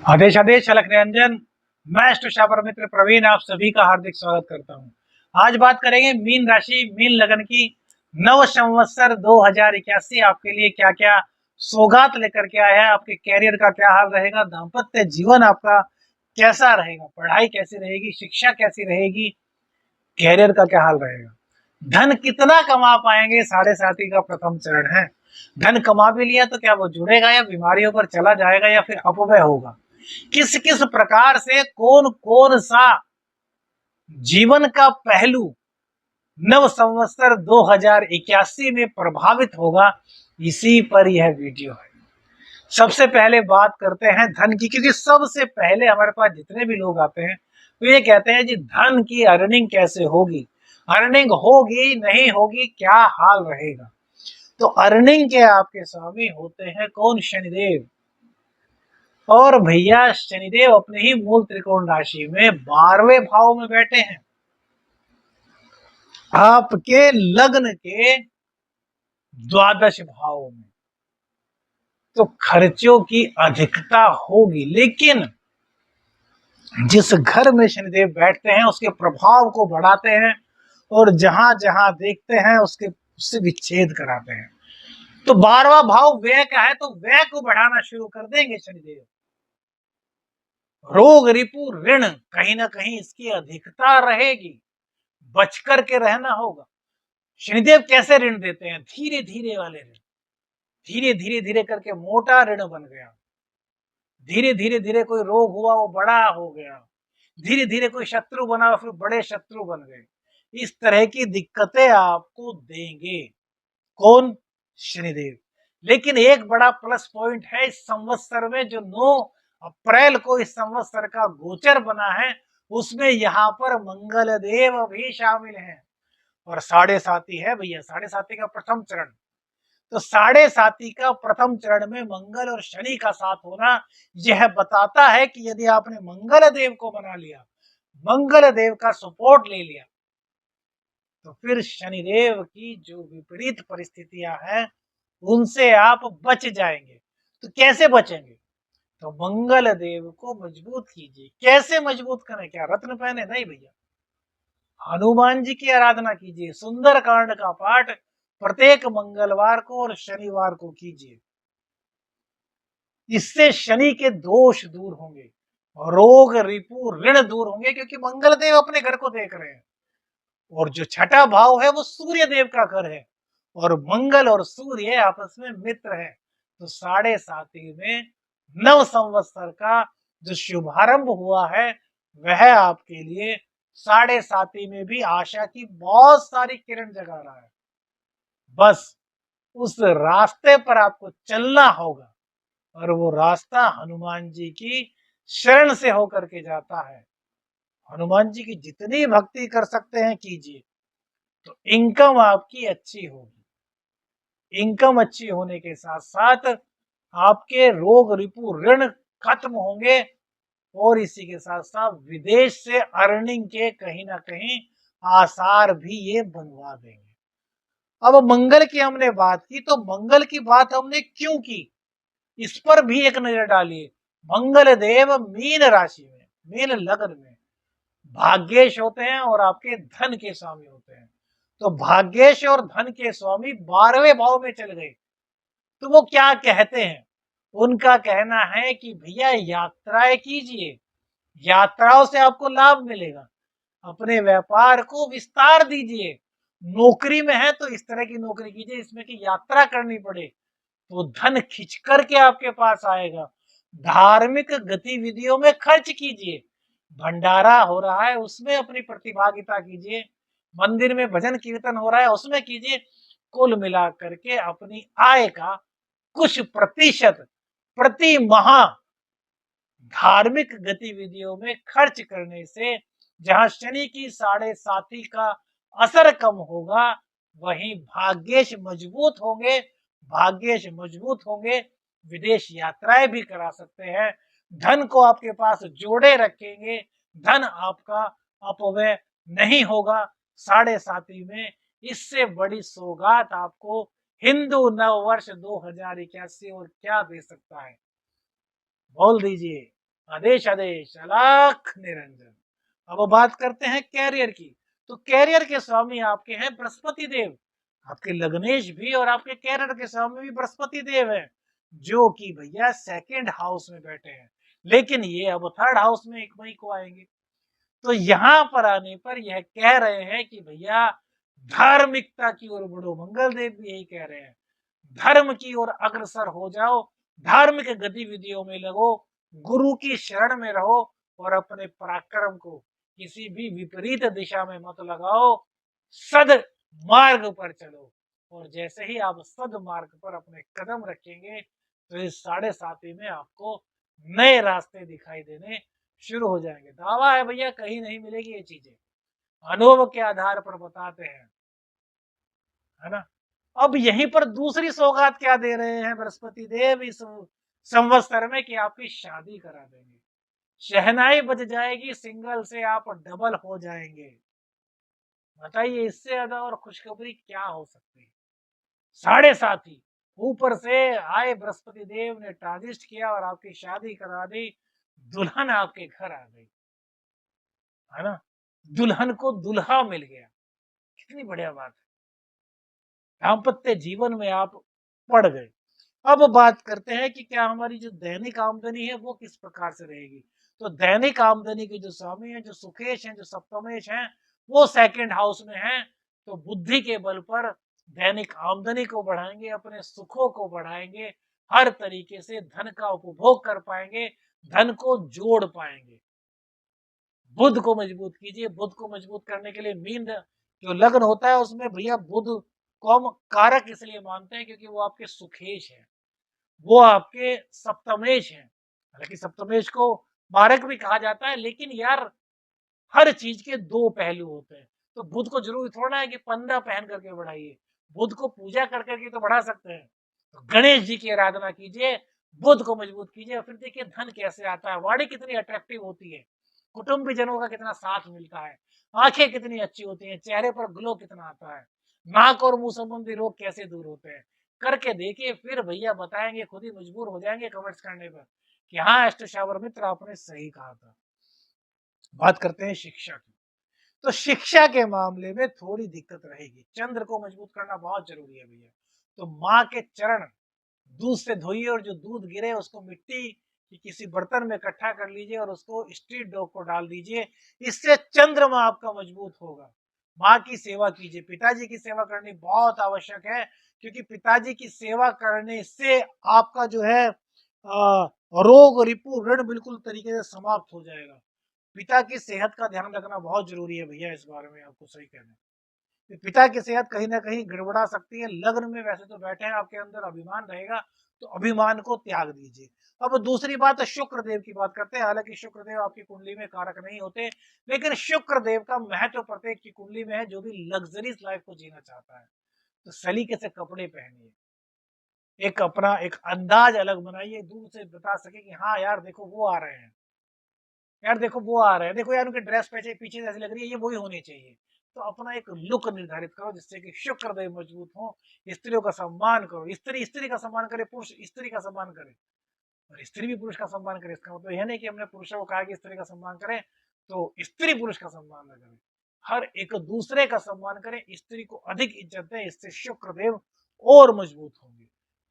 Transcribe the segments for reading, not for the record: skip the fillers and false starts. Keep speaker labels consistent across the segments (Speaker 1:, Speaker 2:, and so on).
Speaker 1: आदेश आदेश अलख निरंजन। मैं अष्टशापर मित्र प्रवीण आप सभी का हार्दिक स्वागत करता हूं। आज बात करेंगे मीन राशि मीन लगन की नव संवत्सर 2081 आपके लिए क्या क्या सौगात लेकर के आया है। आपके कैरियर का क्या हाल रहेगा, दाम्पत्य जीवन आपका कैसा रहेगा, पढ़ाई कैसी रहेगी, शिक्षा कैसी रहेगी, कैरियर का क्या हाल रहेगा, धन कितना कमा पाएंगे। साढ़े साथी का प्रथम चरण है। धन कमा भी लिया तो क्या वो जुड़ेगा या बीमारियों पर चला जाएगा या फिर अपव्यय होगा। किस किस प्रकार से कौन कौन सा जीवन का पहलू नव संवत्सर 2081 में प्रभावित होगा, इसी पर यह वीडियो है। सबसे पहले बात करते हैं धन की, क्योंकि सबसे पहले हमारे पास जितने भी लोग आते हैं तो ये कहते हैं जी धन की अर्निंग कैसे होगी, अर्निंग होगी नहीं होगी, क्या हाल रहेगा। तो अर्निंग के आपके स्वामी होते हैं कौन? शनिदेव। और भैया शनिदेव अपने ही मूल त्रिकोण राशि में 12वें भाव में बैठे हैं, आपके लग्न के द्वादश भाव में। तो खर्चों की अधिकता होगी, लेकिन जिस घर में शनिदेव बैठते हैं उसके प्रभाव को बढ़ाते हैं और जहां जहां देखते हैं उससे विच्छेद कराते हैं। तो 12वां भाव व्यय का है, तो व्यय को बढ़ाना शुरू कर देंगे शनिदेव। रोग रिपु ऋण कहीं ना कहीं इसकी अधिकता रहेगी, बच करके रहना होगा। शनिदेव कैसे ऋण देते हैं? धीरे धीरे वाले ऋण। धीरे धीरे धीरे करके मोटा ऋण बन गया, धीरे धीरे धीरे कोई रोग हुआ वो बड़ा हो गया, धीरे धीरे कोई शत्रु बना फिर बड़े शत्रु बन गए। इस तरह की दिक्कतें आपको देंगे कौन? शनिदेव। लेकिन एक बड़ा प्लस पॉइंट है इस संवत्सर में, जो 9 अप्रैल को इस संवत्सर का गोचर बना है, उसमें यहाँ पर मंगल देव भी शामिल हैं। और साढ़े साती है भैया, साढ़े साती का प्रथम चरण। तो साढ़े साती का प्रथम चरण में मंगल और शनि का साथ होना यह बताता है कि यदि आपने मंगल देव को बना लिया, मंगल देव का सपोर्ट ले लिया, तो फिर शनिदेव की जो विपरीत परिस्थितियां हैं उनसे आप बच जाएंगे। तो कैसे बचेंगे? तो मंगल देव को मजबूत कीजिए। कैसे मजबूत करें? क्या रत्न पहने? नहीं भैया, हनुमान जी की आराधना कीजिए, सुंदर कांड का पाठ प्रत्येक मंगलवार को और शनिवार को कीजिए। इससे शनि के दोष दूर होंगे, रोग रिपु ऋण दूर होंगे, क्योंकि मंगल देव अपने घर को देख रहे हैं। और जो छठा भाव है वो सूर्य देव का घर है, और मंगल और सूर्य आपस में मित्र है। तो साढ़े साती में नव संवत्सर का जो शुभारंभ हुआ है वह आपके लिए साढ़े साती में भी आशा की बहुत सारी किरण जगा रहा है। बस उस रास्ते पर आपको चलना होगा, और वो रास्ता हनुमान जी की शरण से होकर के जाता है। हनुमान जी की जितनी भक्ति कर सकते हैं कीजिए, तो इनकम आपकी अच्छी होगी। इनकम अच्छी होने के साथ साथ आपके रोग रिपु ऋण खत्म होंगे, और इसी के साथ साथ विदेश से अर्निंग के कहीं ना कहीं आसार भी ये बनवा देंगे। अब मंगल की हमने बात की, तो मंगल की बात हमने क्यों की, इस पर भी एक नजर डालिए। मंगल देव मीन राशि में, मीन लग्न में भाग्येश होते हैं और आपके धन के स्वामी होते हैं। तो भाग्येश और धन के स्वामी 12वें भाव में चल गए। तो वो क्या कहते हैं? उनका कहना है कि भैया यात्राएं कीजिए, यात्राओं से आपको लाभ मिलेगा, अपने व्यापार को विस्तार दीजिए। नौकरी में है तो इस तरह की नौकरी कीजिए इसमें कि यात्रा करनी पड़े, तो धन खिंच करके आपके पास आएगा। धार्मिक गतिविधियों में खर्च कीजिए, भंडारा हो रहा है उसमें अपनी प्रतिभागिता कीजिए, मंदिर में भजन कीर्तन हो रहा है उसमें कीजिए। कुल मिला करके अपनी आय का कुछ प्रतिशत प्रति माह धार्मिक गतिविधियों में खर्च करने से जहां शनि की साढ़े साथी का असर कम होगा, वहीं भाग्येश मजबूत होंगे। भाग्येश मजबूत होंगे, विदेश यात्राएं भी करा सकते हैं, धन को आपके पास जोड़े रखेंगे, धन आपका अपव्यय नहीं होगा। साढ़े साथी में इससे बड़ी सौगात आपको हिंदू नव वर्ष 2081 और क्या दे सकता है? बोल दीजिए। आदेश आदेश अलख निरंजन। अब बात करते हैं कैरियर की। तो कैरियर के स्वामी आपके हैं बृहस्पति देव। आपके लग्नेश भी और आपके कैरियर के स्वामी भी बृहस्पति देव है, जो कि भैया सेकंड हाउस में बैठे हैं। लेकिन ये अब थर्ड हाउस में 1 मई को आएंगे। तो यहां पर आने पर यह कह रहे हैं कि भैया धार्मिकता की ओर बढ़ो। मंगल देव भी यही कह रहे हैं, धर्म की ओर अग्रसर हो जाओ, धार्मिक गतिविधियों में लगो, गुरु की शरण में रहो और अपने पराक्रम को किसी भी विपरीत दिशा में मत लगाओ, सद मार्ग पर चलो। और जैसे ही आप सद मार्ग पर अपने कदम रखेंगे तो इस 7.5 में आपको नए रास्ते दिखाई देने शुरू हो जाएंगे। दावा है भैया, कहीं नहीं मिलेगी ये चीजें, अनुभव के आधार पर बताते हैं, है ना। अब यहीं पर दूसरी सौगात क्या दे रहे हैं बृहस्पति देव इस संवत्सर में, कि आपकी शादी करा देंगे। शहनाई बज जाएगी, सिंगल से आप डबल हो जाएंगे। बताइए इससे ज्यादा और खुशखबरी क्या हो सकती है। 7.5 ही ऊपर से आए बृहस्पति देव ने टाजिस्ट किया और आपकी शादी करा दी, दुल्हन आपके घर आ गई, है ना। दुल्हन को दुल्हा मिल गया, कितनी बढ़िया बात है। दाम्पत्य जीवन में आप पड़ गए। अब बात करते हैं कि क्या हमारी जो दैनिक आमदनी है वो किस प्रकार से रहेगी। तो दैनिक आमदनी के जो स्वामी है, जो सुखेश हैं, जो सप्तमेश हैं, वो सेकंड हाउस में हैं। तो बुद्धि के बल पर दैनिक आमदनी को बढ़ाएंगे, अपने सुखों को बढ़ाएंगे, हर तरीके से धन का उपभोग कर पाएंगे, धन को जोड़ पाएंगे। बुध को मजबूत कीजिए। बुध को मजबूत करने के लिए मीन जो लग्न होता है उसमें भैया बुध को हम कारक इसलिए मानते हैं क्योंकि वो आपके सुखेश है, वो आपके सप्तमेश हैं। हालांकि सप्तमेश को मारक भी कहा जाता है, लेकिन यार हर चीज के 2 पहलू होते हैं। तो बुध को जरूरी थोड़ा है कि 15 पहन करके बढ़ाइए, बुध को पूजा कर करके तो बढ़ा सकते हैं। तो गणेश जी की आराधना कीजिए, बुध को मजबूत कीजिए, फिर देखिए धन कैसे आता है, वाणी कितनी अट्रैक्टिव होती है, कुटुंबीजनों का कितना साथ मिलता है, आंखें कितनी अच्छी होती हैं, चेहरे पर ग्लो कितना आता है, नाक और मुंह संबंधी रोग कैसे दूर होते हैं। करके देखिए, फिर भैया बताएंगे, खुद ही मजबूर हो जाएंगे कमेंट्स करने पर कि हाँ एस्ट्रो शावर मित्र आपने सही कहा था। बात करते हैं शिक्षा की। तो शिक्षा के मामले में थोड़ी दिक्कत रहेगी, चंद्र को मजबूत करना बहुत जरूरी है भैया। तो माँ के चरण दूध से धोइए और जो दूध गिरे उसको मिट्टी की किसी बर्तन में इकट्ठा कर लीजिए और उसको स्ट्रीट डॉग को डाल दीजिए। इससे चंद्रमा आपका मजबूत होगा। माँ की सेवा कीजिए, पिताजी की सेवा करनी बहुत आवश्यक है, क्योंकि पिताजी की सेवा करने से आपका जो है रोग रिपू ऋण बिल्कुल तरीके से समाप्त हो जाएगा। पिता की सेहत का ध्यान रखना बहुत जरूरी है भैया, इस बारे में आपको सही कहना है। पिता की सेहत कहीं ना कहीं गड़बड़ा सकती है। लग्न में वैसे तो बैठे हैं, आपके अंदर अभिमान रहेगा, तो अभिमान को त्याग दीजिए। अब दूसरी बात शुक्र देव की बात करते हैं। हालांकि शुक्र देव आपकी कुंडली में कारक नहीं होते, लेकिन शुक्र देव का महत्व प्रत्येक की कुंडली में है, जो भी लग्जरीज लाइफ को जीना चाहता है। तो सलीके से कपड़े पहनिए, एक अपना एक अंदाज अलग बनाइए, दूर से बता सके कि हाँ यार देखो वो आ रहे हैं, यार देखो वो आ रहे हैं, देखो यार उनकी ड्रेस पीछे पीछे जैसी लग रही है, ये वही होनी चाहिए। तो अपना एक लुक निर्धारित करो जिससे कि शुक्र देव मजबूत हो। स्त्रियों का सम्मान करो, स्त्री स्त्री का सम्मान करे, पुरुष स्त्री का सम्मान करे, और स्त्री भी पुरुष का सम्मान करे। इसका मतलब यह नहीं कि हमने पुरुषों को कहा कि स्त्री का सम्मान करें तो स्त्री पुरुष का सम्मान न करे। हर एक दूसरे का सम्मान करें, स्त्री को अधिक इज्जत दें, इससे शुक्र देव और मजबूत होंगे।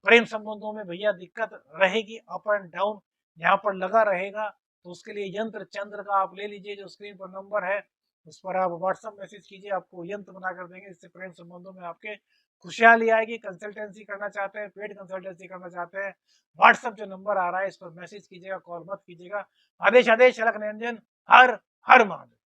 Speaker 1: प्रेम संबंधों में भैया दिक्कत रहेगी, अप एंड डाउन यहाँ पर लगा रहेगा। तो उसके लिए यंत्र चंद्र का आप ले लीजिए, जो स्क्रीन पर नंबर है उस पर आप व्हाट्सएप मैसेज कीजिए, आपको यंत्र बना कर देंगे, इससे प्रेम संबंधों में आपके खुशहाली आएगी। कंसल्टेंसी करना चाहते हैं, पेड कंसल्टेंसी करना चाहते हैं, व्हाट्सएप जो नंबर आ रहा है इस पर मैसेज कीजिएगा, कॉल मत कीजिएगा। आदेश आदेश अलख निरंजन, हर हर महादेव।